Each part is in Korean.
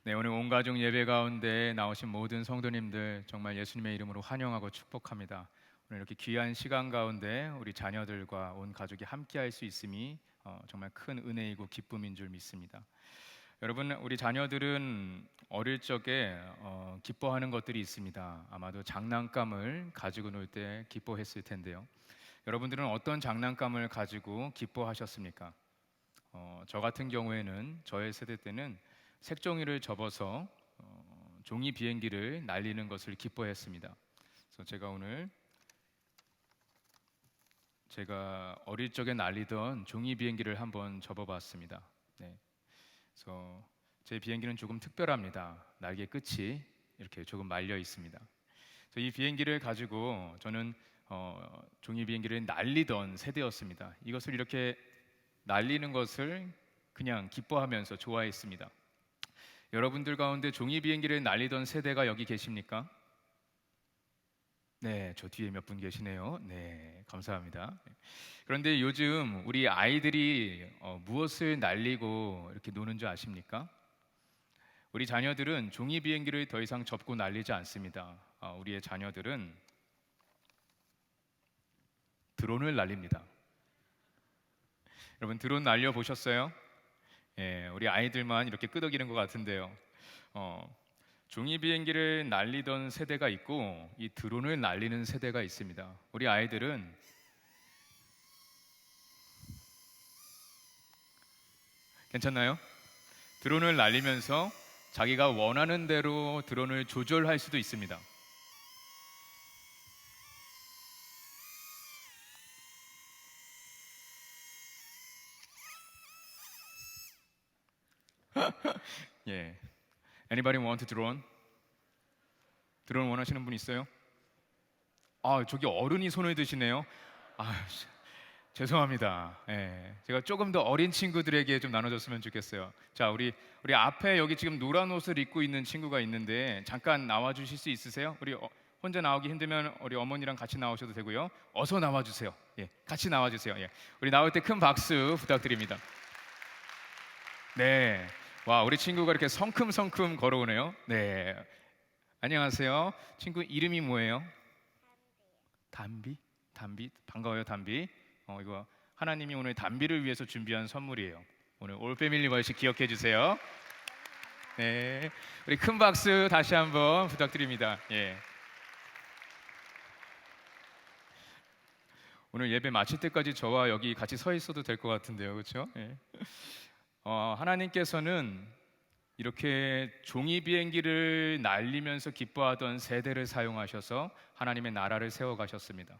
네, 오늘 온 가족 예배 가운데 나오신 모든 성도님들 정말 예수님의 이름으로 환영하고 축복합니다. 오늘 이렇게 귀한 시간 가운데 우리 자녀들과 온 가족이 함께할 수 있음이 정말 큰 은혜이고 기쁨인 줄 믿습니다. 여러분, 우리 자녀들은 어릴 적에 기뻐하는 것들이 있습니다. 아마도 장난감을 가지고 놀 때 기뻐했을 텐데요. 여러분들은 어떤 장난감을 가지고 기뻐하셨습니까? 저 같은 경우에는 저의 세대 때는 색종이를 접어서 종이 비행기를 날리는 것을 기뻐했습니다. 그래서 제가 오늘 제가 어릴 적에 날리던 종이 비행기를 한번 접어봤습니다. 네, 그래서 제 비행기는 조금 특별합니다. 날개 끝이 이렇게 조금 말려 있습니다. 그래서 이 비행기를 가지고 저는 종이 비행기를 날리던 세대였습니다. 이것을 이렇게 날리는 것을 그냥 기뻐하면서 좋아했습니다. 여러분들 가운데 종이 비행기를 날리던 세대가 여기 계십니까? 네, 저 뒤에 몇 분 계시네요. 네, 감사합니다. 그런데 요즘 우리 아이들이 무엇을 날리고 이렇게 노는 줄 아십니까? 우리 자녀들은 종이 비행기를 더 이상 접고 날리지 않습니다. 우리의 자녀들은 드론을 날립니다. 여러분, 드론 날려 보셨어요? 예, 우리 아이들만 이렇게 끄덕이는 것 같은데요. 어, 종이 비행기를 날리던 세대가 있고 이 드론을 날리는 세대가 있습니다. 우리 아이들은 괜찮나요? 드론을 날리면서 자기가 원하는 대로 드론을 조절할 수도 있습니다. 예. Anybody want a drone? 드론 원하시는 분 있어요? 저기 어른이 손을 드시네요. 아, 죄송합니다. 예, 제가 조금 더 어린 친구들에게 좀 나눠줬으면 좋겠어요. 자, 우리 앞에 여기 지금 노란 옷을 입고 있는 친구가 있는데 잠깐 나와 주실 수 있으세요? 우리 혼자 나오기 힘들면 우리 어머니랑 같이 나오셔도 되고요. 어서 나와 주세요. 예, 같이 나와 주세요. 예, 우리 나올 때 큰 박수 부탁드립니다. 네, 와, 우리 친구가 이렇게 성큼성큼 걸어오네요. 네, 안녕하세요. 친구 이름이 뭐예요? 담비? 담비? 반가워요, 담비. 이거 하나님이 오늘 담비를 위해서 준비한 선물이에요. 오늘 올 패밀리 월식 기억해 주세요. 네, 우리 큰 박수 다시 한번 부탁드립니다. 예. 오늘 예배 마칠 때까지 저와 여기 같이 서 있어도 될 것 같은데요, 그렇죠? 예. 하나님께서는 이렇게 종이 비행기를 날리면서 기뻐하던 세대를 사용하셔서 하나님의 나라를 세워가셨습니다.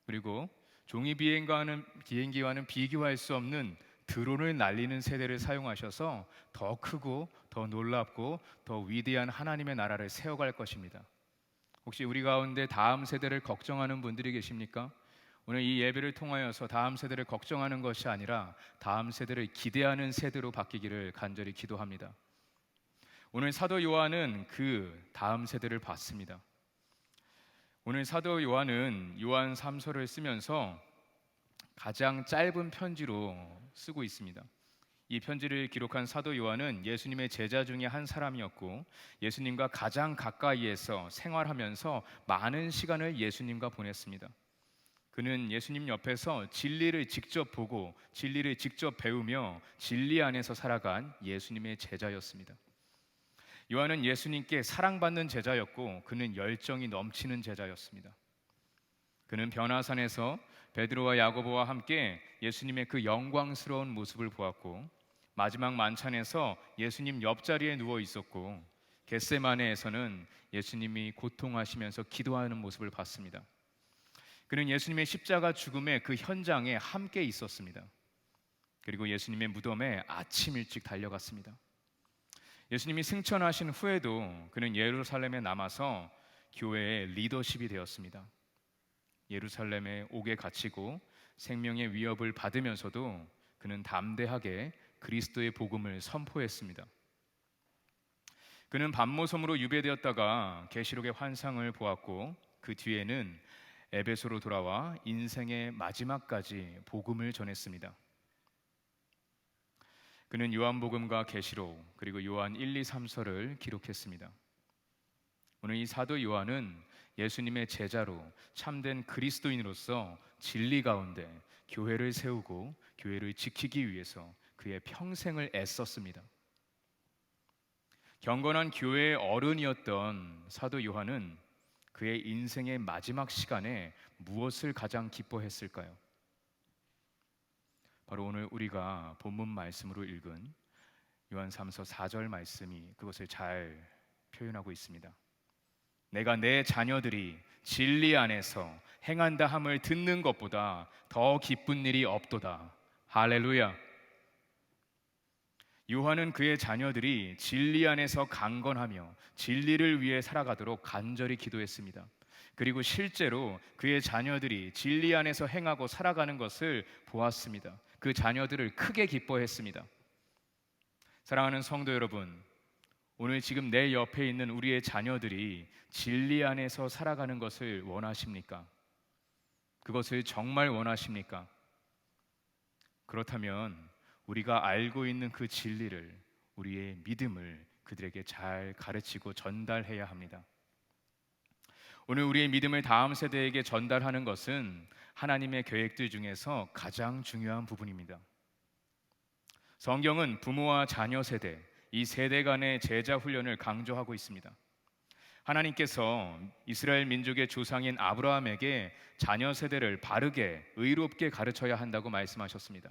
그리고 종이 비행기와는 비교할 수 없는 드론을 날리는 세대를 사용하셔서 더 크고 더 놀랍고 더 위대한 하나님의 나라를 세워갈 것입니다. 혹시 우리 가운데 다음 세대를 걱정하는 분들이 계십니까? 오늘 이 예배를 통하여서 다음 세대를 걱정하는 것이 아니라 다음 세대를 기대하는 세대로 바뀌기를 간절히 기도합니다. 오늘 사도 요한은 그 다음 세대를 봤습니다. 오늘 사도 요한은 요한 3서를 쓰면서 가장 짧은 편지로 쓰고 있습니다. 이 편지를 기록한 사도 요한은 예수님의 제자 중에 한 사람이었고 예수님과 가장 가까이에서 생활하면서 많은 시간을 예수님과 보냈습니다. 그는 예수님 옆에서 진리를 직접 보고 진리를 직접 배우며 진리 안에서 살아간 예수님의 제자였습니다. 요한은 예수님께 사랑받는 제자였고 그는 열정이 넘치는 제자였습니다. 그는 변화산에서 베드로와 야고보와 함께 예수님의 그 영광스러운 모습을 보았고 마지막 만찬에서 예수님 옆자리에 누워 있었고 겟세마네에서는 예수님이 고통하시면서 기도하는 모습을 봤습니다. 그는 예수님의 십자가 죽음의 그 현장에 함께 있었습니다. 그리고 예수님의 무덤에 아침 일찍 달려갔습니다. 예수님이 승천하신 후에도 그는 예루살렘에 남아서 교회의 리더십이 되었습니다. 예루살렘에 옥에 갇히고 생명의 위협을 받으면서도 그는 담대하게 그리스도의 복음을 선포했습니다. 그는 밤모섬으로 유배되었다가 계시록의 환상을 보았고 그 뒤에는 에베소로 돌아와 인생의 마지막까지 복음을 전했습니다. 그는 요한복음과 계시록 그리고 요한 1, 2, 3서를 기록했습니다. 오늘 이 사도 요한은 예수님의 제자로 참된 그리스도인으로서 진리 가운데 교회를 세우고 교회를 지키기 위해서 그의 평생을 애썼습니다. 경건한 교회의 어른이었던 사도 요한은 그의 인생의 마지막 시간에 무엇을 가장 기뻐했을까요? 바로 오늘 우리가 본문 말씀으로 읽은 요한 3서 4절 말씀이 그것을 잘 표현하고 있습니다. 내가 내 자녀들이 진리 안에서 행한다 함을 듣는 것보다 더 기쁜 일이 없도다. 할렐루야. 요한은 그의 자녀들이 진리 안에서 강건하며 진리를 위해 살아가도록 간절히 기도했습니다. 그리고 실제로 그의 자녀들이 진리 안에서 행하고 살아가는 것을 보았습니다. 그 자녀들을 크게 기뻐했습니다. 사랑하는 성도 여러분, 오늘 지금 내 옆에 있는 우리의 자녀들이 진리 안에서 살아가는 것을 원하십니까? 그것을 정말 원하십니까? 그렇다면 우리가 알고 있는 그 진리를, 우리의 믿음을 그들에게 잘 가르치고 전달해야 합니다. 오늘 우리의 믿음을 다음 세대에게 전달하는 것은 하나님의 계획들 중에서 가장 중요한 부분입니다. 성경은 부모와 자녀 세대, 이 세대 간의 제자 훈련을 강조하고 있습니다. 하나님께서 이스라엘 민족의 조상인 아브라함에게 자녀 세대를 바르게 의롭게 가르쳐야 한다고 말씀하셨습니다.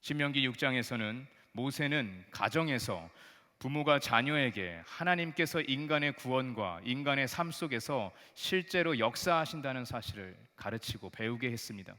신명기 6장에서는 모세는 가정에서 부모가 자녀에게 하나님께서 인간의 구원과 인간의 삶 속에서 실제로 역사하신다는 사실을 가르치고 배우게 했습니다.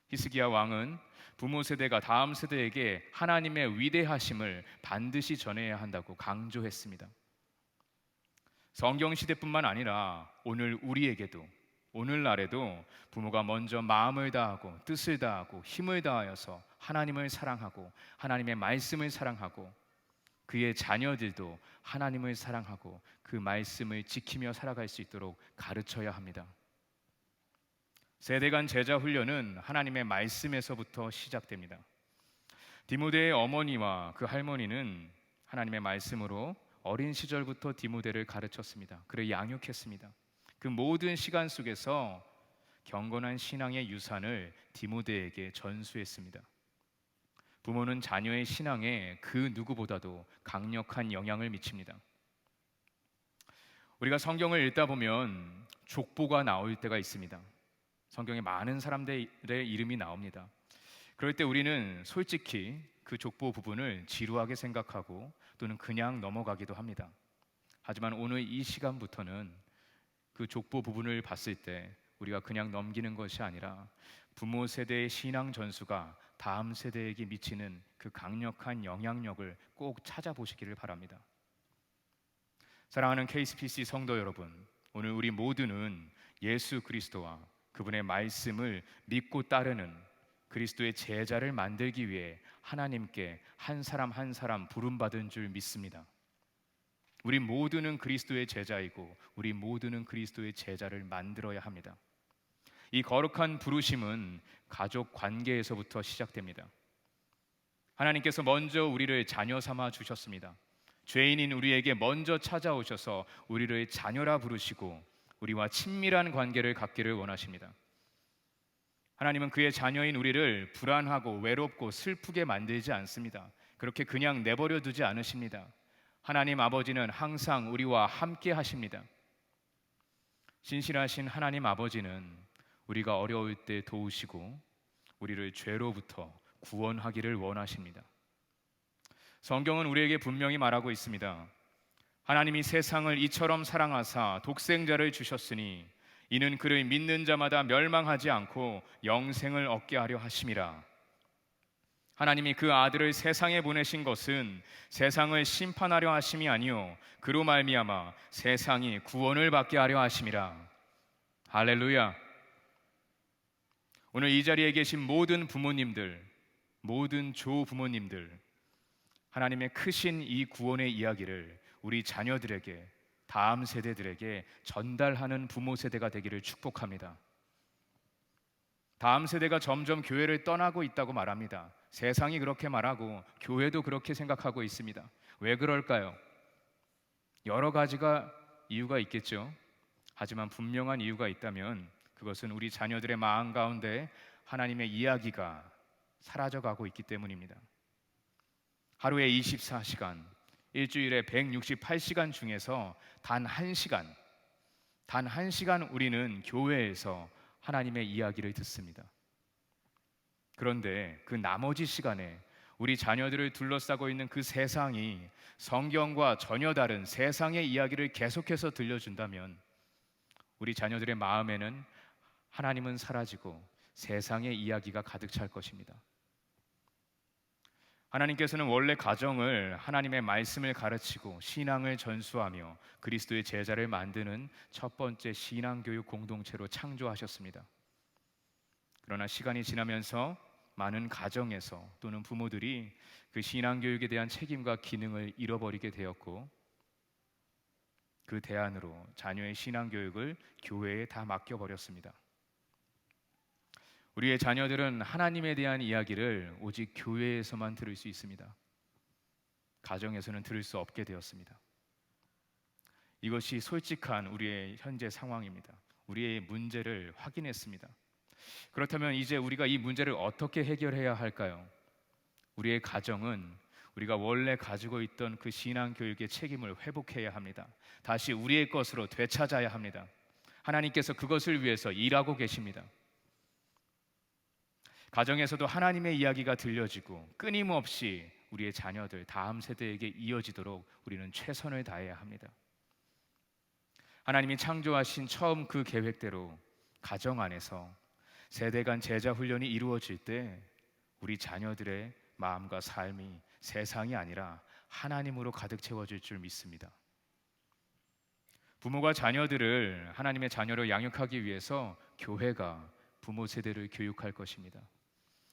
히스기야 왕은 부모 세대가 다음 세대에게 하나님의 위대하심을 반드시 전해야 한다고 강조했습니다. 성경 시대뿐만 아니라 오늘 우리에게도, 오늘날에도 부모가 먼저 마음을 다하고 뜻을 다하고 힘을 다하여서 하나님을 사랑하고 하나님의 말씀을 사랑하고 그의 자녀들도 하나님을 사랑하고 그 말씀을 지키며 살아갈 수 있도록 가르쳐야 합니다. 세대 간 제자 훈련은 하나님의 말씀에서부터 시작됩니다. 디모데의 어머니와 그 할머니는 하나님의 말씀으로 어린 시절부터 디모데를 가르쳤습니다. 그를 양육했습니다. 그 모든 시간 속에서 경건한 신앙의 유산을 디모데에게 전수했습니다. 부모는 자녀의 신앙에 그 누구보다도 강력한 영향을 미칩니다. 우리가 성경을 읽다 보면 족보가 나올 때가 있습니다. 성경에 많은 사람들의 이름이 나옵니다. 그럴 때 우리는 솔직히 그 족보 부분을 지루하게 생각하고 또는 그냥 넘어가기도 합니다. 하지만 오늘 이 시간부터는 그 족보 부분을 봤을 때 우리가 그냥 넘기는 것이 아니라 부모 세대의 신앙 전수가 다음 세대에게 미치는 그 강력한 영향력을 꼭 찾아보시기를 바랍니다. 사랑하는 KCPC 성도 여러분, 오늘 우리 모두는 예수 그리스도와 그분의 말씀을 믿고 따르는 그리스도의 제자를 만들기 위해 하나님께 한 사람 한 사람 부름받은 줄 믿습니다. 우리 모두는 그리스도의 제자이고 우리 모두는 그리스도의 제자를 만들어야 합니다. 이 거룩한 부르심은 가족 관계에서부터 시작됩니다. 하나님께서 먼저 우리를 자녀 삼아 주셨습니다. 죄인인 우리에게 먼저 찾아오셔서 우리를 자녀라 부르시고 우리와 친밀한 관계를 갖기를 원하십니다. 하나님은 그의 자녀인 우리를 불안하고 외롭고 슬프게 만들지 않습니다. 그렇게 그냥 내버려 두지 않으십니다. 하나님 아버지는 항상 우리와 함께 하십니다. 신실하신 하나님 아버지는 우리가 어려울 때 도우시고 우리를 죄로부터 구원하기를 원하십니다. 성경은 우리에게 분명히 말하고 있습니다. 하나님이 세상을 이처럼 사랑하사 독생자를 주셨으니 이는 그를 믿는 자마다 멸망하지 않고 영생을 얻게 하려 하심이라. 하나님이 그 아들을 세상에 보내신 것은 세상을 심판하려 하심이 아니요 그로 말미암아 세상이 구원을 받게 하려 하심이라. 할렐루야. 오늘 이 자리에 계신 모든 부모님들, 모든 조부모님들, 하나님의 크신 이 구원의 이야기를 우리 자녀들에게, 다음 세대들에게 전달하는 부모 세대가 되기를 축복합니다. 다음 세대가 점점 교회를 떠나고 있다고 말합니다. 세상이 그렇게 말하고 교회도 그렇게 생각하고 있습니다. 왜 그럴까요? 여러 가지가 이유가 있겠죠. 하지만 분명한 이유가 있다면 그것은 우리 자녀들의 마음 가운데 하나님의 이야기가 사라져가고 있기 때문입니다. 하루에 24시간, 일주일에 168시간 중에서 단 1시간 우리는 교회에서 하나님의 이야기를 듣습니다. 그런데 그 나머지 시간에 우리 자녀들을 둘러싸고 있는 그 세상이 성경과 전혀 다른 세상의 이야기를 계속해서 들려준다면 우리 자녀들의 마음에는 하나님은 사라지고 세상의 이야기가 가득 찰 것입니다. 하나님께서는 원래 가정을 하나님의 말씀을 가르치고 신앙을 전수하며 그리스도의 제자를 만드는 첫 번째 신앙교육 공동체로 창조하셨습니다. 그러나 시간이 지나면서 많은 가정에서 또는 부모들이 그 신앙교육에 대한 책임과 기능을 잃어버리게 되었고 그 대안으로 자녀의 신앙교육을 교회에 다 맡겨버렸습니다. 우리의 자녀들은 하나님에 대한 이야기를 오직 교회에서만 들을 수 있습니다. 가정에서는 들을 수 없게 되었습니다. 이것이 솔직한 우리의 현재 상황입니다. 우리의 문제를 확인했습니다. 그렇다면 이제 우리가 이 문제를 어떻게 해결해야 할까요? 우리의 가정은 우리가 원래 가지고 있던 그 신앙교육의 책임을 회복해야 합니다. 다시 우리의 것으로 되찾아야 합니다. 하나님께서 그것을 위해서 일하고 계십니다. 가정에서도 하나님의 이야기가 들려지고 끊임없이 우리의 자녀들 다음 세대에게 이어지도록 우리는 최선을 다해야 합니다. 하나님이 창조하신 처음 그 계획대로 가정 안에서 세대 간 제자 훈련이 이루어질 때 우리 자녀들의 마음과 삶이 세상이 아니라 하나님으로 가득 채워질 줄 믿습니다. 부모가 자녀들을 하나님의 자녀로 양육하기 위해서 교회가 부모 세대를 교육할 것입니다.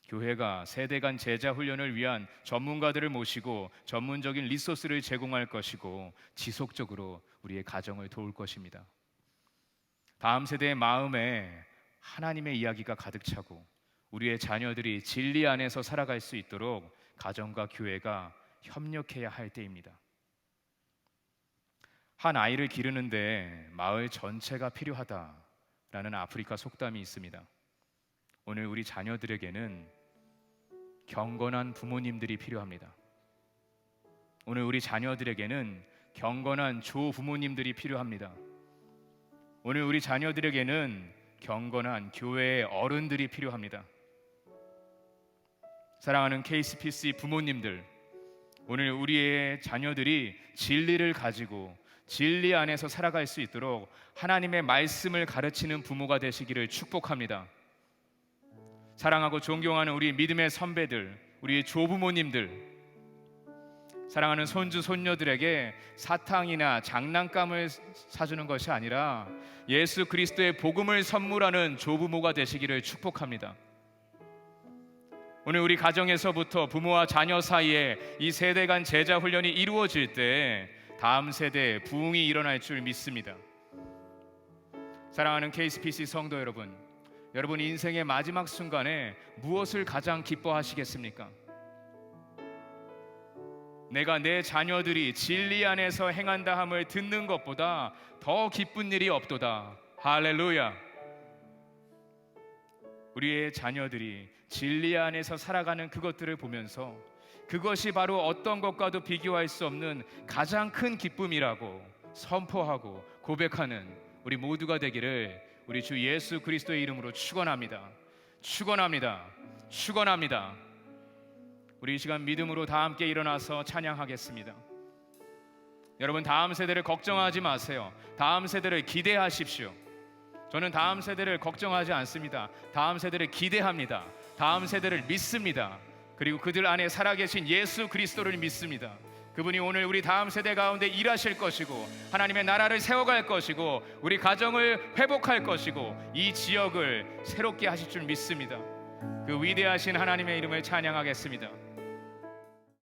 교회가 세대 간 제자 훈련을 위한 전문가들을 모시고 전문적인 리소스를 제공할 것이고 지속적으로 우리의 가정을 도울 것입니다. 다음 세대의 마음에 하나님의 이야기가 가득 차고 우리의 자녀들이 진리 안에서 살아갈 수 있도록 가정과 교회가 협력해야 할 때입니다. 한 아이를 기르는데 마을 전체가 필요하다라는 아프리카 속담이 있습니다. 오늘 우리 자녀들에게는 경건한 부모님들이 필요합니다. 오늘 우리 자녀들에게는 경건한 조부모님들이 필요합니다. 오늘 우리 자녀들에게는 경건한 교회의 어른들이 필요합니다. 사랑하는 KCPC 부모님들, 오늘 우리의 자녀들이 진리를 가지고 진리 안에서 살아갈 수 있도록 하나님의 말씀을 가르치는 부모가 되시기를 축복합니다. 사랑하고 존경하는 우리 믿음의 선배들, 우리 조부모님들, 사랑하는 손주 손녀들에게 사탕이나 장난감을 사주는 것이 아니라 예수 그리스도의 복음을 선물하는 조부모가 되시기를 축복합니다. 오늘 우리 가정에서부터 부모와 자녀 사이에 이 세대 간 제자 훈련이 이루어질 때 다음 세대에 부흥이 일어날 줄 믿습니다. 사랑하는 KCPC 성도 여러분, 여러분 인생의 마지막 순간에 무엇을 가장 기뻐하시겠습니까? 내가 내 자녀들이 진리 안에서 행한다 함을 듣는 것보다 더 기쁜 일이 없도다. 할렐루야. 우리의 자녀들이 진리 안에서 살아가는 그것들을 보면서 그것이 바로 어떤 것과도 비교할 수 없는 가장 큰 기쁨이라고 선포하고 고백하는 우리 모두가 되기를 우리 주 예수 그리스도의 이름으로 축원합니다. 축원합니다. 축원합니다. 우리 이 시간 믿음으로 다 함께 일어나서 찬양하겠습니다. 여러분, 다음 세대를 걱정하지 마세요. 다음 세대를 기대하십시오. 저는 다음 세대를 걱정하지 않습니다. 다음 세대를 기대합니다. 다음 세대를 믿습니다. 그리고 그들 안에 살아계신 예수 그리스도를 믿습니다. 그분이 오늘 우리 다음 세대 가운데 일하실 것이고 하나님의 나라를 세워갈 것이고 우리 가정을 회복할 것이고 이 지역을 새롭게 하실 줄 믿습니다. 그 위대하신 하나님의 이름을 찬양하겠습니다.